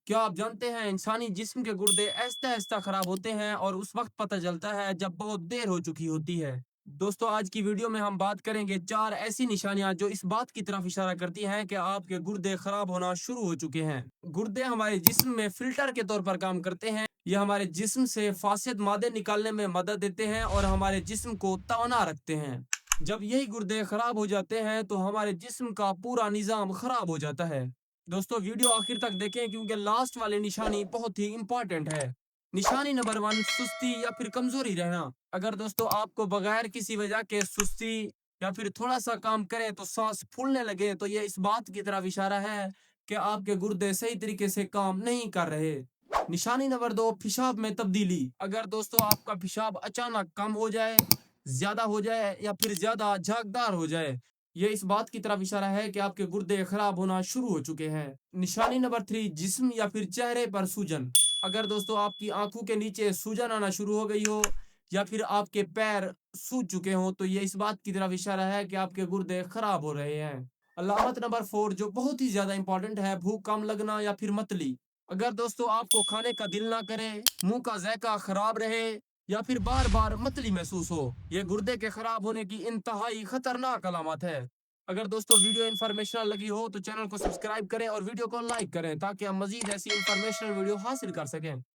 کیا آپ جانتے ہیں انسانی جسم کے گردے آہستہ آہستہ خراب ہوتے ہیں اور اس وقت پتہ چلتا ہے جب بہت دیر ہو چکی ہوتی ہے؟ دوستو آج کی ویڈیو میں ہم بات کریں گے 4 ایسی نشانیاں جو اس بات کی طرف اشارہ کرتی ہیں کہ آپ کے گردے خراب ہونا شروع ہو چکے ہیں۔ گردے ہمارے جسم میں فلٹر کے طور پر کام کرتے ہیں۔ یہ ہمارے جسم سے فاسد مادے نکالنے میں مدد دیتے ہیں اور ہمارے جسم کو توانا رکھتے ہیں۔ جب یہی گردے خراب ہو جاتے ہیں تو ہمارے جسم کا پورا نظام خراب ہو جاتا ہے۔ دوستو ویڈیو آخر تک دیکھیں کیونکہ لاسٹ والی نشانی بہت ہی امپورٹنٹ ہے۔ نشانی نمبر 1، سستی یا پھر کمزوری رہنا۔ اگر دوستو آپ کو بغیر کسی وجہ کے سستی یا پھر تھوڑا سا کام کریں تو سانس پھولنے لگے تو یہ اس بات کی طرف اشارہ ہے کہ آپ کے گردے صحیح طریقے سے کام نہیں کر رہے۔ نشانی نمبر 2، پیشاب میں تبدیلی۔ اگر دوستو آپ کا پیشاب اچانک کم ہو جائے، زیادہ ہو جائے یا پھر زیادہ جھاگدار ہو جائے، یہ اس بات کی طرف اشارہ ہے کہ آپ کے گردے خراب ہونا شروع ہو چکے ہیں۔ نشانی نمبر 3، جسم یا پھر چہرے پر سوجن۔ اگر دوستو آپ کی آنکھوں کے نیچے سوجن آنا شروع ہو گئی ہو یا پھر آپ کے پیر سوج چکے ہوں تو یہ اس بات کی طرف اشارہ ہے کہ آپ کے گردے خراب ہو رہے ہیں۔ علامت نمبر 4 جو بہت ہی زیادہ امپورٹنٹ ہے، بھوک کم لگنا یا پھر متلی۔ اگر دوستو آپ کو کھانے کا دل نہ کرے، منہ کا ذائقہ خراب رہے یا پھر بار بار متلی محسوس ہو، یہ گردے کے خراب ہونے کی انتہائی خطرناک علامت ہے۔ اگر دوستو ویڈیو انفارمیشنل لگی ہو تو چینل کو سبسکرائب کریں اور ویڈیو کو لائک کریں تاکہ ہم مزید ایسی انفارمیشنل ویڈیو حاصل کر سکیں۔